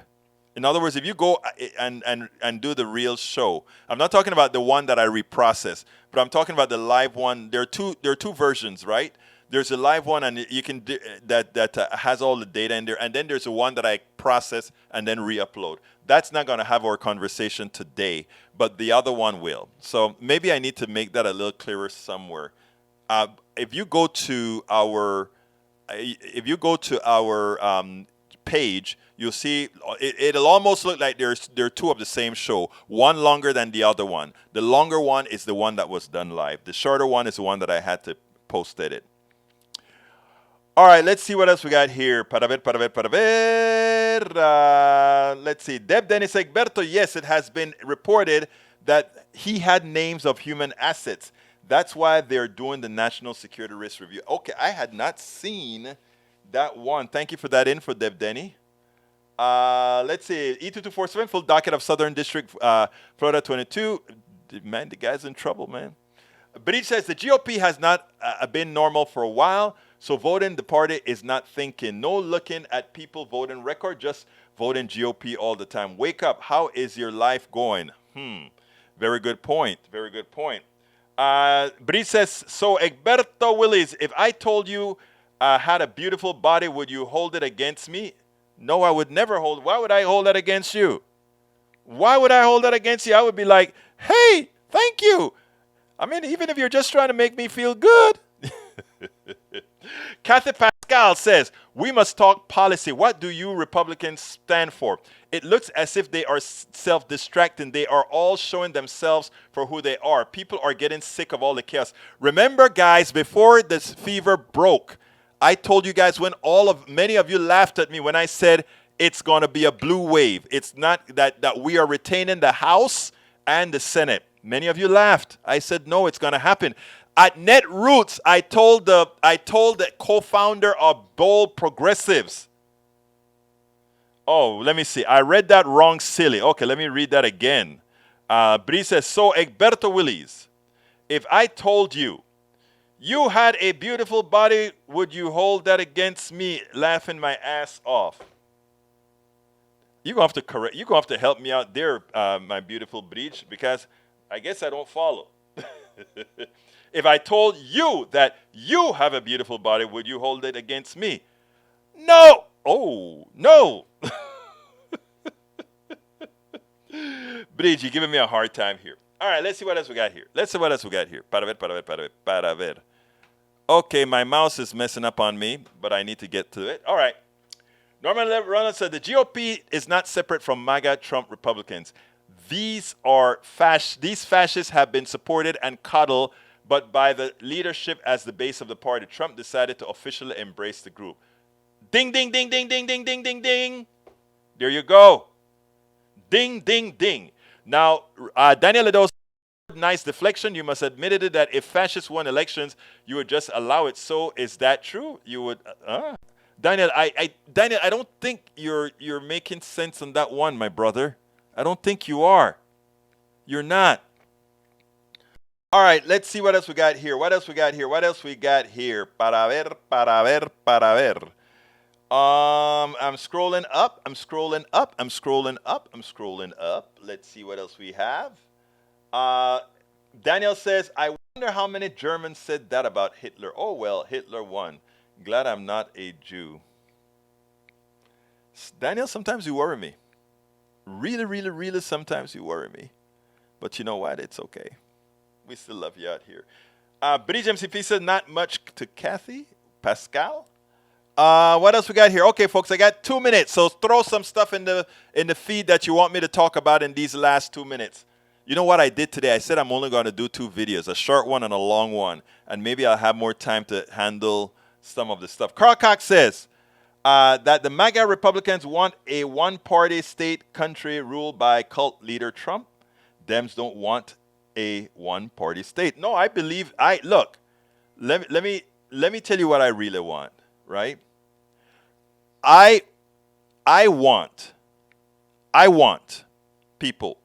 if you go and do the real show, I'm not talking about the one that I reprocess, but I'm talking about the live one. There are two versions, right? There's a live one, and you can that has all the data in there, and then there's a one that I process and then re-upload. That's not going to have our conversation today, but the other one will. So maybe I need to make that a little clearer somewhere. If you go to our page, you'll see it'll almost look like there are two of the same show, one longer than the other one. The longer one is the one that was done live. The shorter one is the one that I had to post edit. All right, let's see what else we got here. Para ver. Let's see. Deb Dennis Egberto, yes, it has been reported that he had names of human assets. That's why they're doing the National Security Risk Review. Okay, I had not seen that one. Thank you for that info, Deb Denny. Let's see. E2247, full docket of Southern District, Florida 22. Man, the guy's in trouble, man. But he says the GOP has not been normal for a while. So voting the party is not thinking. No looking at people voting record, just voting GOP all the time. Wake up. How is your life going? Very good point. Very good point. Bree says, so Egberto Willis, if I told you I had a beautiful body, would you hold it against me? No, I would never hold. Why would I hold that against you? Why would I hold that against you? I would be like, hey, thank you. I mean, even if you're just trying to make me feel good. Kathy Pascal says, we must talk policy. What do you Republicans stand for? It looks as if they are self-distracting. They are all showing themselves for who they are. People are getting sick of all the chaos. Remember, guys, before this fever broke, I told you guys when many of you laughed at me when I said it's going to be a blue wave. It's not that we are retaining the House and the Senate. Many of you laughed. I said, no, it's going to happen. At Netroots, I told the co-founder of Bold Progressives. Oh, let me see. I read that wrong, silly. Okay, let me read that again. Bree says, so Egberto Willis, if I told you you had a beautiful body, would you hold that against me, laughing my ass off? You're going to have to help me out there, my beautiful Breach, because I guess I don't follow. If I told you that you have a beautiful body, would you hold it against me? No. Oh, no. Bridge, you're giving me a hard time here. All right, let's see what else we got here. Para ver. Okay, my mouse is messing up on me, but I need to get to it. All right. Norman Ronald said the GOP is not separate from MAGA Trump Republicans. These fascists have been supported and coddled, but by the leadership as the base of the party. Trump decided to officially embrace the group. Ding, ding, ding, ding, ding, ding, ding, ding, ding. There you go. Ding, ding, ding. Now, Daniel Ledos, nice deflection. You must admit it that if fascists won elections, you would just allow it. So is that true? You would, Daniel, Daniel, I don't think you're making sense on that one, my brother. I don't think you are. You're not. All right, let's see what else we got here. Para ver. I'm scrolling up. Let's see what else we have. Daniel says, I wonder how many Germans said that about Hitler. Oh, well, Hitler won. Glad I'm not a Jew. Daniel, sometimes you worry me. Really, really, really, sometimes you worry me. But you know what? It's okay. We still love you out here. Bridge MCP said, not much to Kathy Pascal. What else we got here? Okay, folks, I got 2 minutes. So throw some stuff in the feed that you want me to talk about in these last 2 minutes. You know what I did today? I said I'm only going to do 2 videos, a short one and a long one. And maybe I'll have more time to handle some of the stuff. Carl Cox says that the MAGA Republicans want a one-party state country ruled by cult leader Trump. Dems don't want a one-party state. No, I believe, look, let me tell you what I really want, right? I want people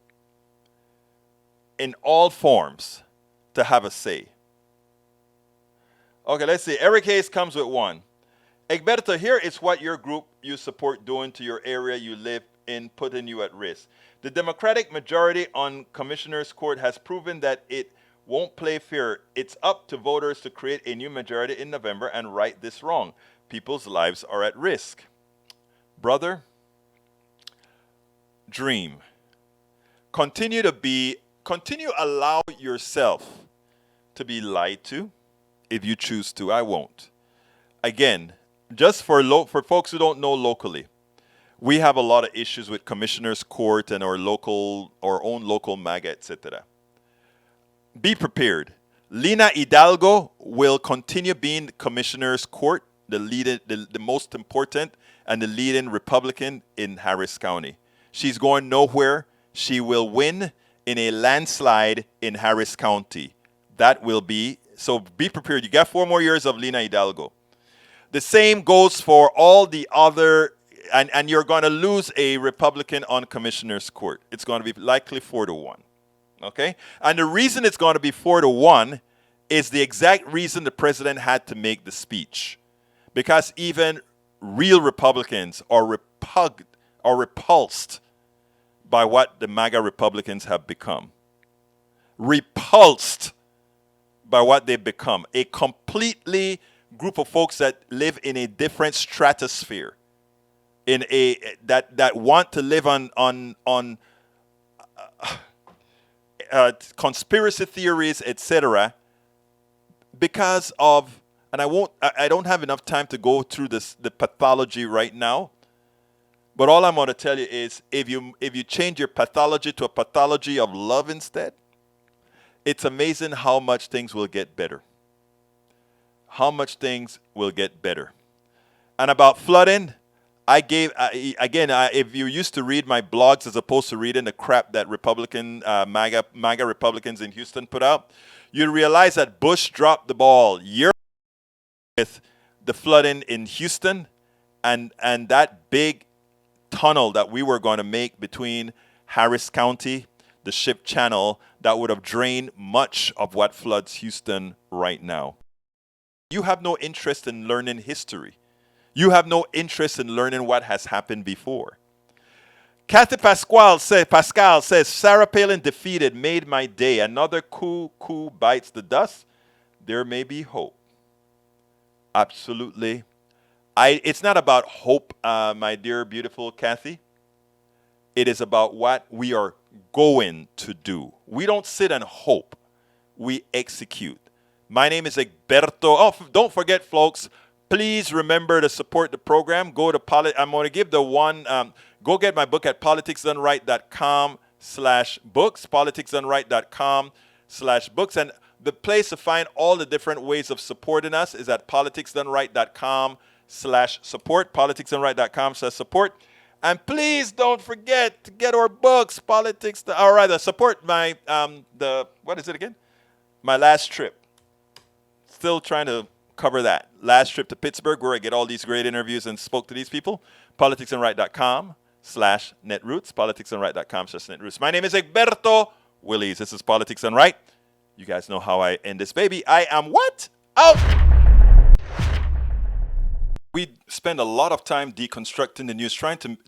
in all forms to have a say. Okay, let's see. Every case comes with one. Egberto, here is what your group you support doing to your area you live in, putting you at risk. The Democratic majority on Commissioner's Court has proven that it won't play fair. It's up to voters to create a new majority in November and right this wrong. People's lives are at risk. Brother, dream. Continue allow yourself to be lied to if you choose to. I won't. Again, just for folks who don't know locally, we have a lot of issues with Commissioner's Court and our own local MAGA, etc. Be prepared. Lina Hidalgo will continue being Commissioner's Court, the most important and the leading Republican in Harris County. She's going nowhere. She will win in a landslide in Harris County. That will be, so be prepared. You got 4 more years of Lina Hidalgo. The same goes for all the other, and you're going to lose a Republican on Commissioner's Court. It's going to be likely 4-1. Okay? And the reason it's going to be 4-1 is the exact reason the president had to make the speech. because even real Republicans are repulsed by what the MAGA Republicans have become. Repulsed by what they've become. A completely group of folks that live in a different stratosphere, in a that want to live on conspiracy theories, etc. Because of, and I don't have enough time to go through the pathology right now. But all I'm going to tell you is, if you change your pathology to a pathology of love instead, it's amazing how much things will get better. How much things will get better. And about flooding, if you used to read my blogs as opposed to reading the crap that MAGA Republicans in Houston put out, you'd realize that Bush dropped the ball with the flooding in Houston and that big tunnel that we were going to make between Harris County, the Ship Channel, that would have drained much of what floods Houston right now. You have no interest in learning history. You have no interest in learning what has happened before. Kathy Pascal says, Sarah Palin defeated, made my day. Another coup bites the dust. There may be hope. Absolutely. It's not about hope, my dear, beautiful Kathy. It is about what we are going to do. We don't sit and hope. We execute. My name is Egberto. Oh, don't forget, folks, please remember to support the program. I'm going to give the one, go get my book at politicsdoneright.com/books, politicsdoneright.com/books. And the place to find all the different ways of supporting us is at politicsdoneright.com/support, politicsdoneright.com/support. And please don't forget to get our books, support my, what is it again? My last trip. Still trying to cover that. Last trip to Pittsburgh, where I get all these great interviews and spoke to these people. politicsdoneright.com/netroots, politicsdoneright.com/netroots. My name is Egberto Willies. This is Politics Done Right. You guys know how I end this baby. I am what? Out! We spend a lot of time deconstructing the news, trying to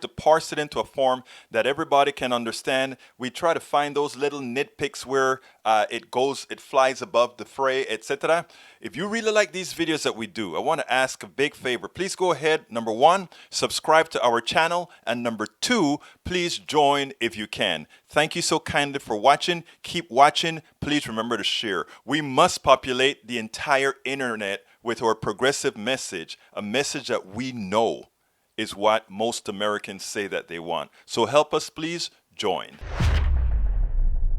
parse it into a form that everybody can understand. We try to find those little nitpicks where it flies above the fray, etc. If you really like these videos that we do, I want to ask a big favor. Please go ahead, number one, subscribe to our channel, and number two, please join if you can. Thank you so kindly for watching. Keep watching. Please remember to share. We must populate the entire internet with our progressive message, a message that we know is what most Americans say that they want. So help us, please join.